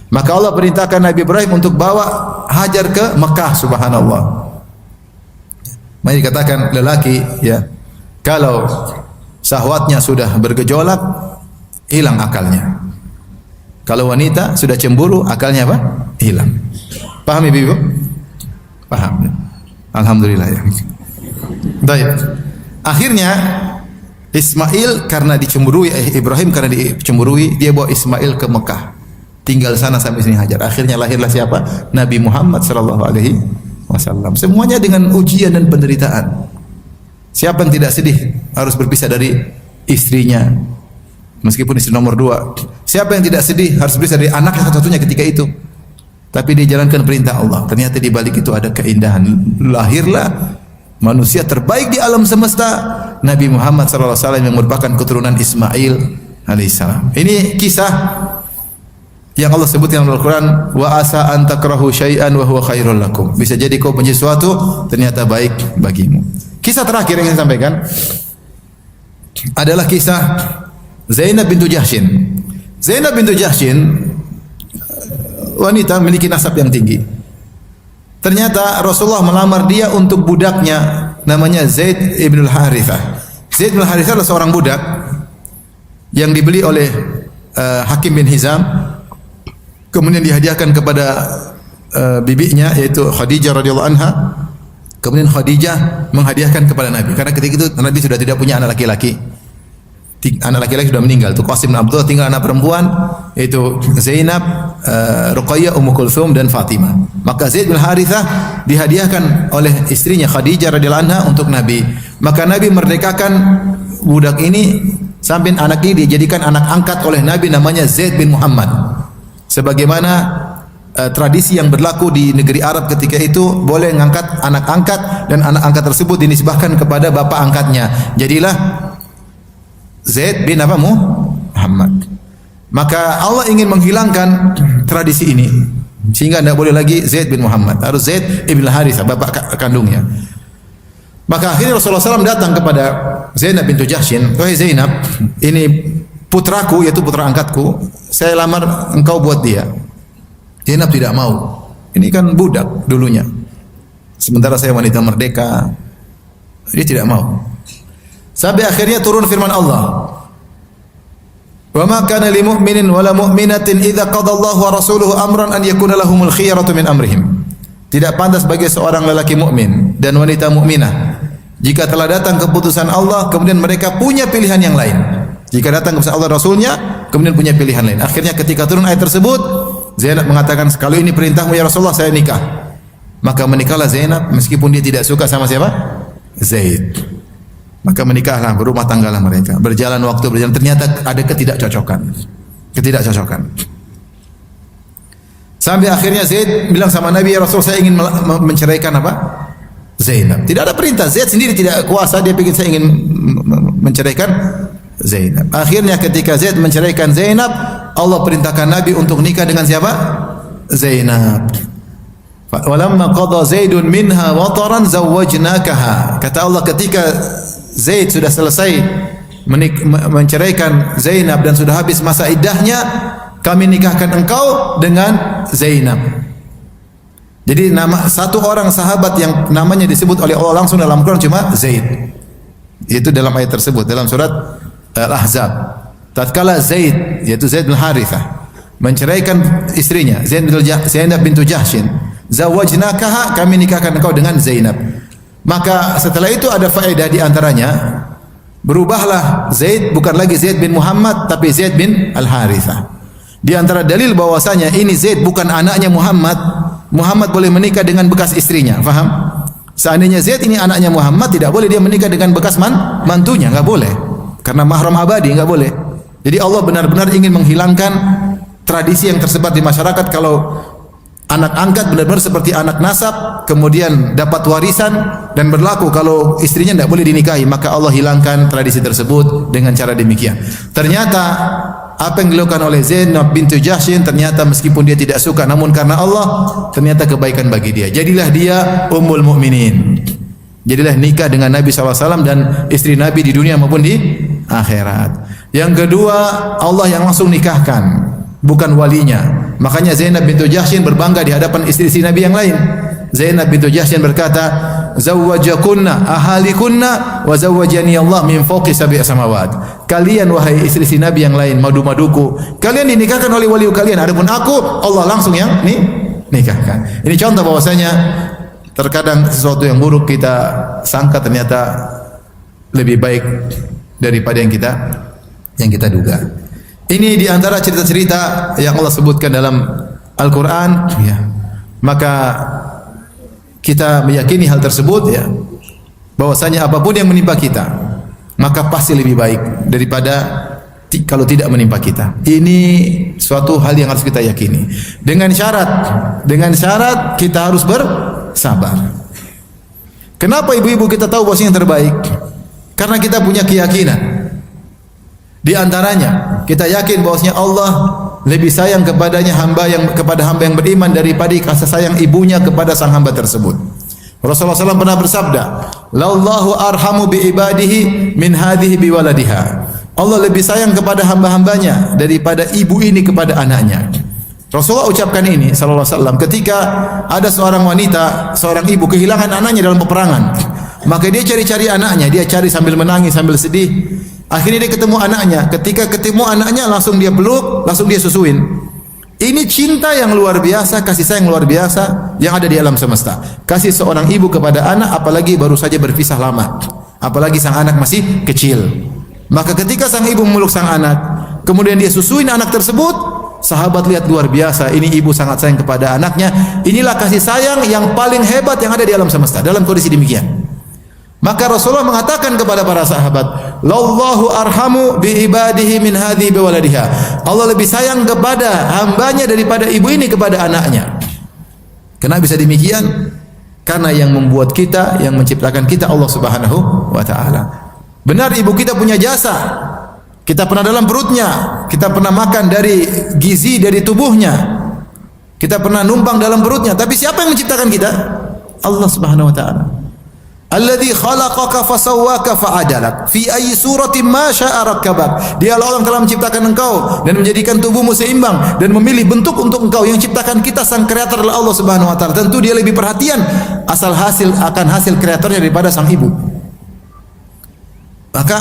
Maka Allah perintahkan Nabi Ibrahim untuk bawa Hajar ke Mekah, subhanallah. Maka dikatakan lelaki ya, kalau syahwatnya sudah bergejolak, hilang akalnya. Kalau wanita sudah cemburu, akalnya apa? Hilang. Paham Ibu? Paham. Alhamdulillah ya. Baik. Akhirnya Ismail karena dicemburui, Ibrahim karena dicemburui, dia bawa Ismail ke Mekah. Tinggal sana sampai sini Hajar. Akhirnya lahirlah siapa? Nabi Muhammad sallallahu alaihi wasallam. Semuanya dengan ujian dan penderitaan. Siapa yang tidak sedih harus berpisah dari istrinya, meskipun istri nomor 2. Siapa yang tidak sedih harus berpisah dari anak yang satu-satunya ketika itu. Tapi dia jalankan perintah Allah. Ternyata di balik itu ada keindahan. Lahirlah manusia terbaik di alam semesta, Nabi Muhammad sallallahu alaihi wasallam yang merupakan keturunan Ismail alaihissalam. Ini kisah yang Allah sebutkan dalam Al-Quran, wa asa an takrahu syai'an wa huwa khairul lakum. Bisa jadi kau benci sesuatu, ternyata baik bagimu. Kisah terakhir yang saya sampaikan adalah kisah Zainab bintu Jahsyin. Zainab bintu Jahsyin wanita memiliki nasab yang tinggi. Ternyata Rasulullah melamar dia untuk budaknya, namanya Zaid ibn al-Harithah. Zaid bin al-Harithah adalah seorang budak yang dibeli oleh Hakim bin Hizam, kemudian dihadiahkan kepada bibinya yaitu Khadijah radhiyallahu anha. Kemudian Khadijah menghadiahkan kepada Nabi karena ketika itu Nabi sudah tidak punya anak laki-laki. Anak laki-laki sudah meninggal, itu Qasim bin Abdullah, tinggal anak perempuan yaitu Zainab, Ruqayyah, Ummu Kulsum dan Fatimah. Maka Zaid bin Harithah dihadiahkan oleh istrinya Khadijah radhiyallahu anha untuk Nabi. Maka Nabi merdekakan budak ini sampai anak ini dijadikan anak angkat oleh Nabi, namanya Zaid bin Muhammad. Sebagaimana tradisi yang berlaku di negeri Arab ketika itu, boleh mengangkat anak angkat dan anak angkat tersebut dinisbahkan kepada bapak angkatnya. Jadilah Zaid bin apa? Muhammad. Maka Allah ingin menghilangkan tradisi ini sehingga tidak boleh lagi Zaid bin Muhammad, harus Zaid ibn Harithah, bapak kandungnya. Maka akhirnya Rasulullah SAW datang kepada Zainab bintu Jahsyin, wahai Zainab, ini putraku, yaitu putra angkatku, saya lamar engkau buat dia. Zainab tidak mau. Ini kan budak dulunya. Sementara saya wanita merdeka. Dia tidak mau. Sampai akhirnya turun firman Allah. Wa ma kana lil mu'minin wa la mu'minatin idza qada Allahu wa rasuluhu amran an yakuna lahumul khiyaratu min amrihim. Tidak pantas bagi seorang lelaki mukmin dan wanita mukminah jika telah datang keputusan Allah kemudian mereka punya pilihan yang lain. Jika datang keputusan Allah Rasulnya kemudian punya pilihan lain. Akhirnya ketika turun ayat tersebut, Zainab mengatakan, kalau ini perintahmu ya Rasulullah, saya nikah. Maka menikahlah Zainab meskipun dia tidak suka sama siapa? Zaid. Maka menikahlah, berumah tanggalah mereka. Berjalan waktu, berjalan, ternyata ada ketidakcocokan. Sampai akhirnya Zaid bilang sama Nabi, ya Rasul, saya ingin menceraikan apa? Zainab. Tidak ada perintah, Zaid sendiri tidak kuasa, dia pikir saya ingin menceraikan Zainab. Akhirnya ketika Zaid menceraikan Zainab, Allah perintahkan Nabi untuk nikah dengan siapa? Zainab. Walamma qada Zaidun minha wataran zawwajnakaha. Kata Allah, ketika Zaid sudah selesai menceraikan Zainab dan sudah habis masa iddahnya, kami nikahkan engkau dengan Zainab. Jadi nama satu orang sahabat yang namanya disebut oleh Allah langsung dalam Quran cuma Zaid. Itu dalam ayat tersebut dalam surat Al-Ahzab. Tatkala Zaid, yaitu Zaid bin Harithah, menceraikan istrinya Zainab bintu Jahsyin, zawajnakaha, kami nikahkan engkau dengan Zainab. Maka setelah itu ada faedah di antaranya, berubahlah Zaid, bukan lagi Zaid bin Muhammad tapi Zaid bin Al-Harithah. Di antara dalil bahwasanya ini Zaid bukan anaknya Muhammad, Muhammad boleh menikah dengan bekas istrinya, faham? Seandainya Zaid ini anaknya Muhammad, tidak boleh dia menikah dengan bekas mantunya, enggak boleh. Karena mahram abadi, enggak boleh. Jadi Allah benar-benar ingin menghilangkan tradisi yang tersebar di masyarakat kalau anak angkat benar-benar seperti anak nasab, kemudian dapat warisan dan berlaku kalau istrinya tidak boleh dinikahi, maka Allah hilangkan tradisi tersebut dengan cara demikian. Ternyata apa yang dilakukan oleh Zainab bintu Jahsyin, ternyata meskipun dia tidak suka, namun karena Allah, ternyata kebaikan bagi dia. Jadilah dia ummul mukminin. Jadilah nikah dengan Nabi SAW dan istri Nabi di dunia maupun di akhirat. Yang kedua, Allah yang langsung nikahkan, bukan walinya. Makanya Zainab bintu Jahsyin berbangga di hadapan istri-istri Nabi yang lain. Zainab bintu Jahsyin berkata, "Zawwajakunna ahalikunna wa zawwajani Allah min fawqi sab'i samawat." Kalian wahai istri-istri Nabi yang lain, madu-maduku, kalian dinikahkan oleh wali kalian. Adapun aku, Allah langsung yang nikahkan. Ini contoh bahwasanya terkadang sesuatu yang buruk kita sangka ternyata lebih baik daripada yang kita duga. Ini di antara cerita-cerita yang Allah sebutkan dalam Al-Qur'an, ya. Maka kita meyakini hal tersebut, ya, bahwasanya apapun yang menimpa kita maka pasti lebih baik daripada kalau tidak menimpa kita. Ini suatu hal yang harus kita yakini. Dengan syarat kita harus bersabar. Kenapa ibu-ibu kita tahu bahwasanya yang terbaik? Karena kita punya keyakinan. Di antaranya kita yakin bahwasanya Allah lebih sayang kepada hamba yang beriman daripada kasih sayang ibunya kepada sang hamba tersebut. Rasulullah SAW pernah bersabda, "Lallahu arhamu bi ibadihi min hadhihi bi waladiha." Allah lebih sayang kepada hamba-hambanya daripada ibu ini kepada anaknya. Rasulullah ucapkan ini sallallahu alaihi wasallam ketika ada seorang wanita, seorang ibu kehilangan anaknya dalam peperangan. Maka dia cari-cari anaknya, dia cari sambil menangis, sambil sedih. Akhirnya dia ketemu anaknya. Ketika ketemu anaknya langsung dia peluk, langsung dia susuin. Ini cinta yang luar biasa, kasih sayang luar biasa yang ada di alam semesta. Kasih seorang ibu kepada anak, apalagi baru saja berpisah lama, apalagi sang anak masih kecil. Maka ketika sang ibu memeluk sang anak, kemudian dia susuin anak tersebut, sahabat lihat luar biasa, ini ibu sangat sayang kepada anaknya. Inilah kasih sayang yang paling hebat yang ada di alam semesta. Dalam kondisi demikian, maka Rasulullah mengatakan kepada para sahabat, "Lallahu arhamu bi ibadihi min hadhihi bi waladiha." Allah lebih sayang kepada hambanya daripada ibu ini kepada anaknya. Kenapa bisa demikian? Karena yang membuat kita, yang menciptakan kita Allah Subhanahu wa taala. Benar ibu kita punya jasa. Kita pernah dalam perutnya, kita pernah makan dari gizi dari tubuhnya. Kita pernah numpang dalam perutnya, tapi siapa yang menciptakan kita? Allah Subhanahu wa taala. Alladzi khalaqaka fasawwaka fa'adalak fi ayyi suratin ma syaa rakkabak. Dialah Allah yang telah menciptakan engkau dan menjadikan tubuhmu seimbang dan memilih bentuk untuk engkau. Yang ciptakan kita sang kreator adalah Allah Subhanahu wa taala. Tentu dia lebih perhatian akan hasil kreatornya daripada sang ibu. Maka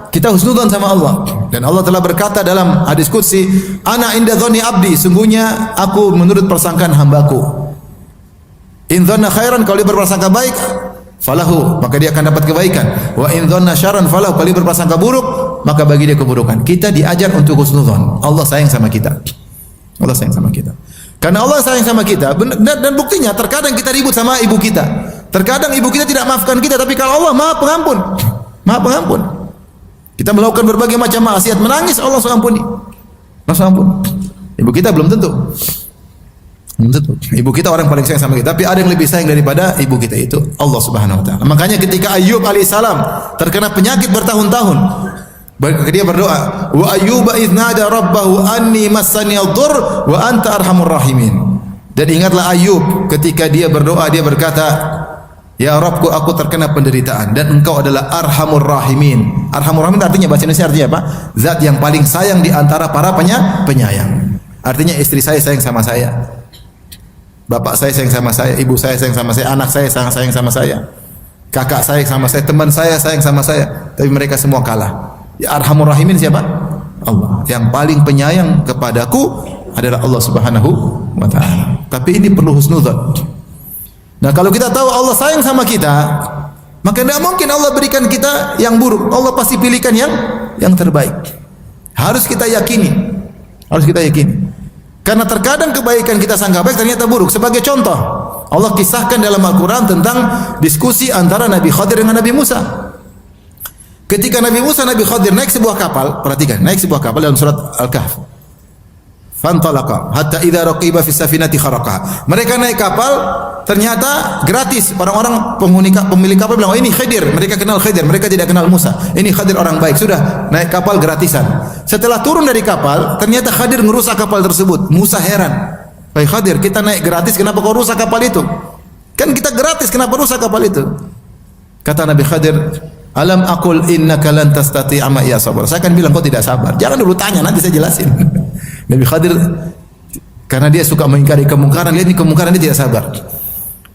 kita husnudzon sama Allah, dan Allah telah berkata dalam hadis qudsi, "Ana inda dzanni abdi," sungguhnya aku menurut persangkaan hambaku. In dzanna khairan, kalau dia berprasangka baik, falahu, maka dia akan dapat kebaikan. Wa in dhanna syarran falahu, kalau dia berprasangka buruk, maka bagi dia keburukan. Kita diajar untuk husnudzon. Allah sayang sama kita. Allah sayang sama kita. Karena Allah sayang sama kita, dan buktinya terkadang kita ribut sama ibu kita. Terkadang ibu kita tidak maafkan kita, tapi kalau Allah Maha Pengampun. Maha Pengampun. Kita melakukan berbagai macam maksiat, menangis, Allah ampuni. Allah ampun. Ibu kita belum tentu. Ibu kita orang paling sayang sama kita, tapi ada yang lebih sayang daripada ibu kita, itu Allah Subhanahu wa taala. Makanya ketika Ayyub alaihissalam terkena penyakit bertahun-tahun, dia berdoa, "Wa ayyuba idz nada rabbahu anni massani ad-durr wa anta arhamur rahimin." Dan ingatlah Ayyub ketika dia berdoa, dia berkata, "Ya Rabbku, aku terkena penderitaan dan engkau adalah arhamur rahimin." Arhamur rahimin artinya, bahasa Indonesia artinya apa? Zat yang paling sayang di antara para penyayang. Artinya istri saya sayang sama saya, bapak saya sayang sama saya, ibu saya sayang sama saya, anak saya sayang sama saya, kakak saya sama saya, teman saya sayang sama saya, tapi mereka semua kalah. Ya, arhamur rahimin siapa? Allah. Yang paling penyayang kepadaku adalah Allah Subhanahu wa taala. Tapi ini perlu husnudzon. Nah, kalau kita tahu Allah sayang sama kita, maka tidak mungkin Allah berikan kita yang buruk. Allah pasti pilihkan yang terbaik. Harus kita yakini. Harus kita yakini. Karena terkadang kebaikan kita sangka baik ternyata buruk. Sebagai contoh, Allah kisahkan dalam Al-Quran tentang diskusi antara Nabi Khadir dengan Nabi Musa. Ketika Nabi Musa, Nabi Khadir naik sebuah kapal, perhatikan, naik sebuah kapal dalam surat Al-Kahf. Fantalaqa hatta idza raqiba fis safinati kharaqaha. Mereka naik kapal, ternyata gratis. Orang-orang pemilik kapal bilang, "Oh, ini Khadir." Mereka kenal Khadir, mereka tidak kenal Musa. Ini Khadir orang baik, sudah naik kapal gratisan. Setelah turun dari kapal, ternyata Khadir merusak kapal tersebut. Musa heran, "Hai Khadir, kita naik gratis, kenapa kau rusak kapal itu? Kan kita gratis, kenapa rusak kapal itu?" Kata Nabi Khadir, "Alam aqul innaka lan tastati'a ma ya sabar." Saya kan bilang kau tidak sabar. Jangan dulu tanya, nanti saya jelasin. Nabi Khadir Karena dia suka mengingkari kemungkaran, lihat ini kemungkaran, dia tidak sabar.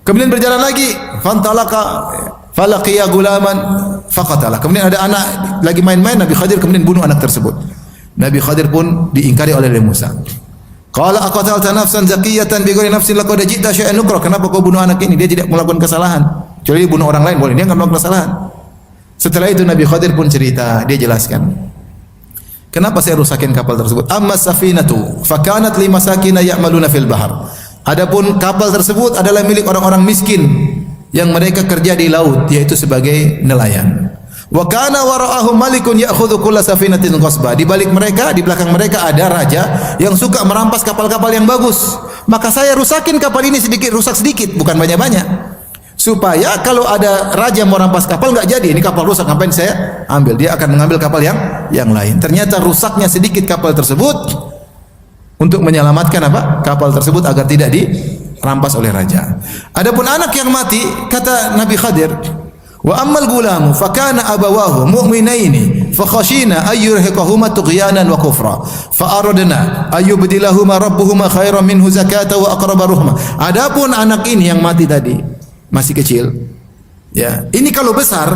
Kemudian berjalan lagi, fantalaka falaqiya gulaman faqatala. Kemudian ada anak lagi main-main, Nabi Khadir kemudian bunuh anak tersebut. Nabi Khadir pun diingkari oleh Nabi Musa. Qala aqatalta nafsan zakiyatan bighairi nafsin laqad ji'ta syai'an nukra. Kenapa kau bunuh anak ini? Dia tidak melakukan kesalahan. Kecuali bunuh orang lain boleh, dia enggak melakukan kesalahan. Setelah itu Nabi Khadir pun cerita, dia jelaskan. Kenapa saya rusakin kapal tersebut? Amma safinatu fakanat limasakina ya'maluna fil bahar. Adapun kapal tersebut adalah milik orang-orang miskin yang mereka kerja di laut, yaitu sebagai nelayan. Wa kana wara'ahum malikun ya'khudhu kulla safinatin ghasba. Di balik mereka, di belakang mereka ada raja yang suka merampas kapal-kapal yang bagus. Maka saya rusakin kapal ini sedikit, rusak sedikit, bukan banyak-banyak. Supaya kalau ada raja mau rampas kapal enggak jadi, ini kapal rusak, ngapain saya ambil? Dia akan mengambil kapal yang lain. Ternyata rusaknya sedikit kapal tersebut untuk menyelamatkan apa? Kapal tersebut agar tidak dirampas oleh raja. Adapun anak yang mati, kata Nabi Khadir, wa ammal gulamu fakana abawahu mu'minaini fa khashina ay yurhiqahuma tughyanan wa kufra fa aradna ay yubdilahuma rabbuhuma khairan minhu zakata wa aqraba ruhma. Adapun anak ini yang mati tadi masih kecil, ya, ini kalau besar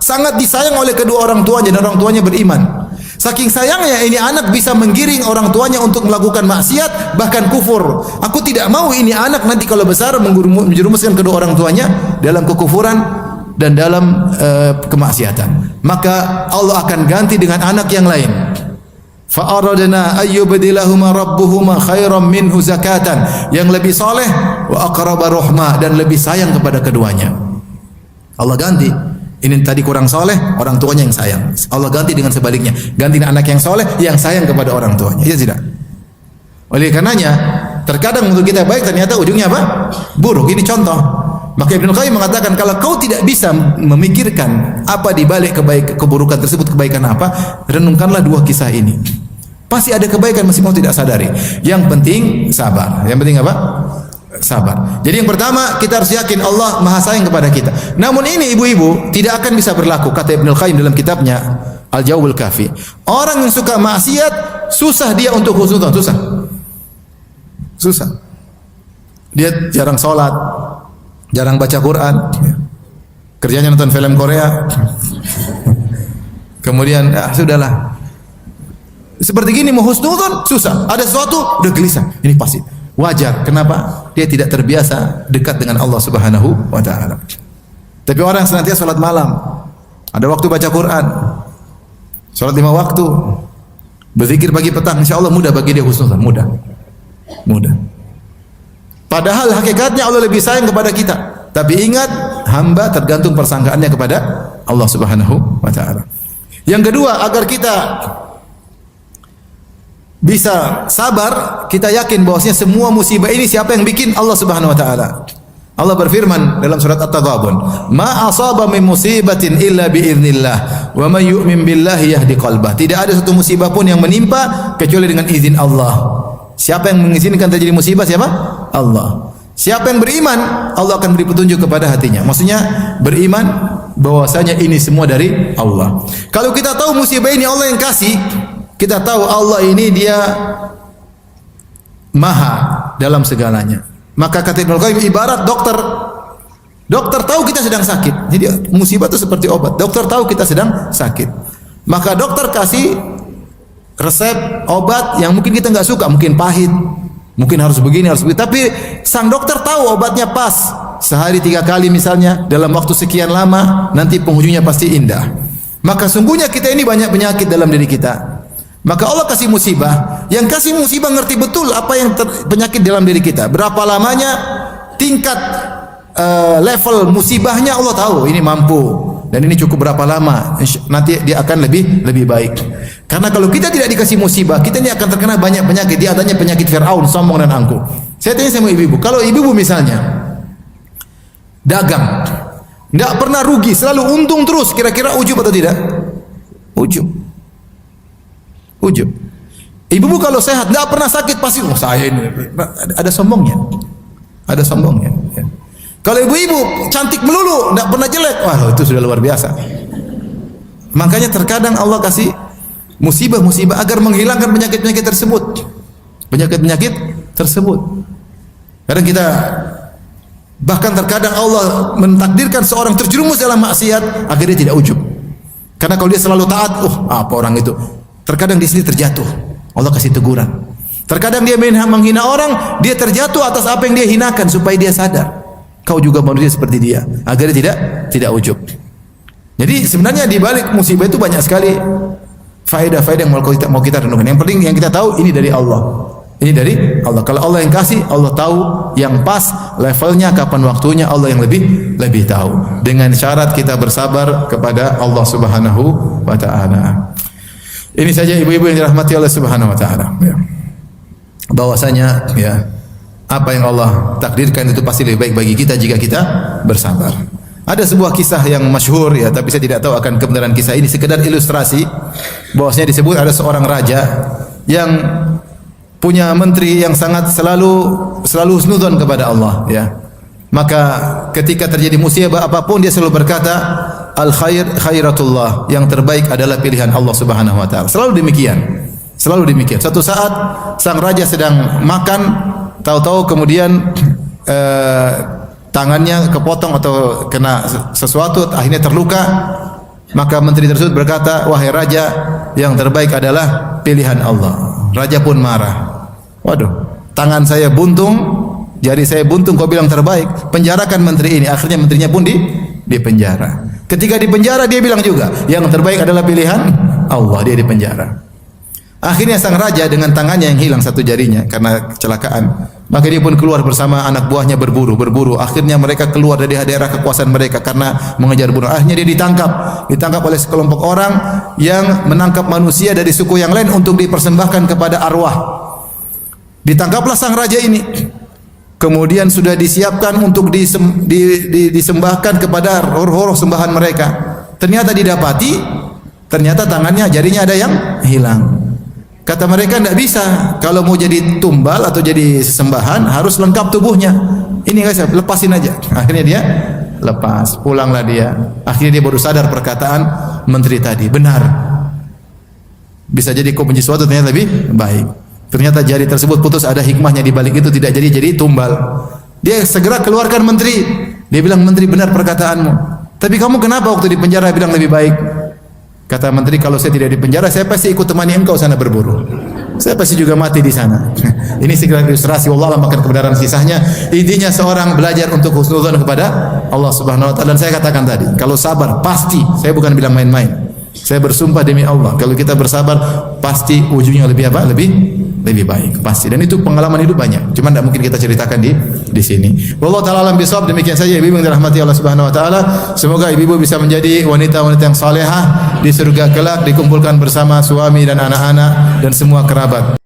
sangat disayang oleh kedua orang tuanya dan orang tuanya beriman. Saking sayangnya ini anak bisa menggiring orang tuanya untuk melakukan maksiat, bahkan kufur. Aku tidak mau ini anak nanti kalau besar menjerumuskan kedua orang tuanya dalam kekufuran dan dalam kemaksiatan. Maka Allah akan ganti dengan anak yang lain. Fa aradna ayyubdilahuma rabbuhuma khairan minhu zakatan, yang lebih soleh wa aqraba ruhma, dan lebih sayang kepada keduanya. Allah ganti. Ini tadi kurang soleh, orang tuanya yang sayang. Allah ganti dengan sebaliknya, ganti anak yang soleh yang sayang kepada orang tuanya. Ya tidak. Oleh karenanya, terkadang untuk kita baik ternyata ujungnya apa? Buruk. Ini contoh. Maka Ibnu Qayyim mengatakan kalau kau tidak bisa memikirkan apa di balik keburukan tersebut, kebaikan apa, renungkanlah dua kisah ini. Pasti ada kebaikan meskipun tidak sadari. Yang penting sabar. Yang penting apa? Sabar. Jadi yang pertama kita harus yakin Allah Maha sayang kepada kita. Namun ini ibu-ibu tidak akan bisa berlaku, kata Ibnu Qayyim dalam kitabnya Al-Jawabul Kafi. Orang yang suka maksiat susah dia untuk husnudzon, susah. Dia jarang sholat, jarang baca Quran, kerjanya nonton film Korea. Kemudian sudahlah. Seperti gini mau husnudzon susah. Ada sesuatu udah gelisah. Ini pasti. Wajar. Kenapa? Dia tidak terbiasa dekat dengan Allah Subhanahu wa taala. Tapi orang yang senantiasa salat malam, ada waktu baca Quran, salat 5 waktu, berzikir pagi petang, insyaallah mudah bagi dia husnudzon, mudah. Padahal hakikatnya Allah lebih sayang kepada kita. Tapi ingat, hamba tergantung persangkaannya kepada Allah Subhanahu wa taala. Yang kedua, agar kita bisa sabar, kita yakin bahwasanya semua musibah ini siapa yang bikin? Allah Subhanahu wa taala. Allah berfirman dalam surat At-Taghabun, "Ma asaba min musibatin illa bi idznillah, wa may yu'min billahi yahdi qalbah." Tidak ada satu musibah pun yang menimpa kecuali dengan izin Allah. Siapa yang mengizinkan terjadi musibah? Siapa? Allah. Siapa yang beriman, Allah akan beri petunjuk kepada hatinya. Maksudnya beriman bahwasanya ini semua dari Allah. Kalau kita tahu musibah ini Allah yang kasih, kita tahu Allah ini dia maha dalam segalanya. Maka kata Ibnu Qayyim ibarat dokter. Dokter tahu kita sedang sakit. Jadi musibah itu seperti obat. Dokter tahu kita sedang sakit. Maka dokter kasih resep obat yang mungkin kita nggak suka, mungkin pahit, mungkin harus begini, harus begitu. Tapi sang dokter tahu obatnya pas. Sehari 3 kali misalnya dalam waktu sekian lama, nanti penghujungnya pasti indah. Maka sungguhnya kita ini banyak penyakit dalam diri kita. Maka Allah kasih musibah. Yang kasih musibah ngerti betul apa yang penyakit dalam diri kita. Berapa lamanya, tingkat level musibahnya Allah tahu. Ini mampu dan ini cukup berapa lama. Nanti dia akan lebih baik. Karena kalau kita tidak dikasih musibah, kita ini akan terkena banyak penyakit. Dia adanya penyakit Fir'aun, sombong dan angkuh. Saya tanya sama ibu-ibu, kalau ibu-ibu misalnya dagang, tidak pernah rugi, selalu untung terus, kira-kira ujub atau tidak? Ujub. Ibu-ibu kalau sehat, tidak pernah sakit, pasti saya ini ada sombongnya. Ya. Kalau ibu-ibu cantik melulu, tidak pernah jelek, wah itu sudah luar biasa. Makanya terkadang Allah kasih musibah-musibah agar menghilangkan penyakit-penyakit tersebut. Penyakit-penyakit tersebut. Kadang kita bahkan terkadang Allah mentakdirkan seorang terjerumus dalam maksiat, akhirnya tidak ujub. Karena kalau dia selalu taat, apa orang itu? Terkadang di sini terjatuh. Allah kasih teguran. Terkadang dia menghina orang, dia terjatuh atas apa yang dia hinakan supaya dia sadar. Kau juga manusia seperti dia. Akhirnya tidak ujub. Jadi sebenarnya di balik musibah itu banyak sekali faedah-faedah yang mau kita renungkan. Yang penting yang kita tahu ini dari Allah. Ini dari Allah. Kalau Allah yang kasih, Allah tahu yang pas levelnya, kapan waktunya, Allah yang lebih tahu. Dengan syarat kita bersabar kepada Allah Subhanahu wa taala. Ini saja ibu-ibu yang dirahmati Allah Subhanahu wa taala. Ya. Bahwasanya ya, apa yang Allah takdirkan itu pasti lebih baik bagi kita jika kita bersabar. Ada sebuah kisah yang masyhur ya, tapi saya tidak tahu akan kebenaran kisah ini, sekedar ilustrasi bahwasanya disebut ada seorang raja yang punya menteri yang sangat selalu husnudzon kepada Allah ya. Maka ketika terjadi musibah apapun dia selalu berkata al khair khairatullah, yang terbaik adalah pilihan Allah Subhanahu wa taala. Selalu demikian. Selalu demikian. Suatu saat sang raja sedang makan, tahu-tahu kemudian tangannya kepotong atau kena sesuatu, akhirnya terluka. Maka menteri tersebut berkata, wahai raja, yang terbaik adalah pilihan Allah. Raja pun marah. Waduh, tangan saya buntung, jari saya buntung, kau bilang terbaik. Penjarakan menteri ini. Akhirnya menterinya pun di penjara. Ketika di penjara dia bilang juga, yang terbaik adalah pilihan Allah. Dia di penjara. Akhirnya sang raja dengan tangannya yang hilang satu jarinya karena kecelakaan, maka dia pun keluar bersama anak buahnya berburu. Akhirnya mereka keluar dari daerah kekuasaan mereka karena mengejar buruh. Akhirnya dia ditangkap oleh sekelompok orang yang menangkap manusia dari suku yang lain untuk dipersembahkan kepada arwah. Ditangkaplah sang raja ini. Kemudian sudah disiapkan untuk disembahkan kepada roh-roh sembahan mereka. Ternyata didapati, ternyata tangannya, jarinya ada yang hilang. Kata mereka, tidak bisa. Kalau mau jadi tumbal atau jadi sesembahan harus lengkap tubuhnya. Ini guys, lepasin aja. Akhirnya dia lepas, pulanglah dia. Akhirnya dia baru sadar perkataan menteri tadi benar. Bisa jadi kau benci sesuatu ternyata lebih baik. Ternyata jari tersebut putus, ada hikmahnya di balik itu, tidak jadi tumbal. Dia segera keluarkan menteri. Dia bilang, menteri benar perkataanmu. Tapi kamu kenapa waktu di penjara bilang lebih baik? Kata menteri, kalau saya tidak di penjara, saya pasti ikut temani engkau sana berburu. Saya pasti juga mati di sana. Ini segera ilustrasi. Allah alam akan kebenaran kisahnya. Intinya seorang belajar untuk husnudzon kepada Allah Subhanahu wa taala. Dan saya katakan tadi, kalau sabar pasti, saya bukan bilang main-main. Saya bersumpah demi Allah, kalau kita bersabar pasti ujungnya lebih apa? Lebih baik, pasti. Dan itu pengalaman hidup banyak. Cuma tidak mungkin kita ceritakan di sini. Wallahu taala alam bisawab. Demikian saja ibu-ibu yang dirahmati Allah Subhanahu wa taala. Semoga ibu-ibu bisa menjadi wanita-wanita yang salehah di surga kelak, dikumpulkan bersama suami dan anak-anak dan semua kerabat.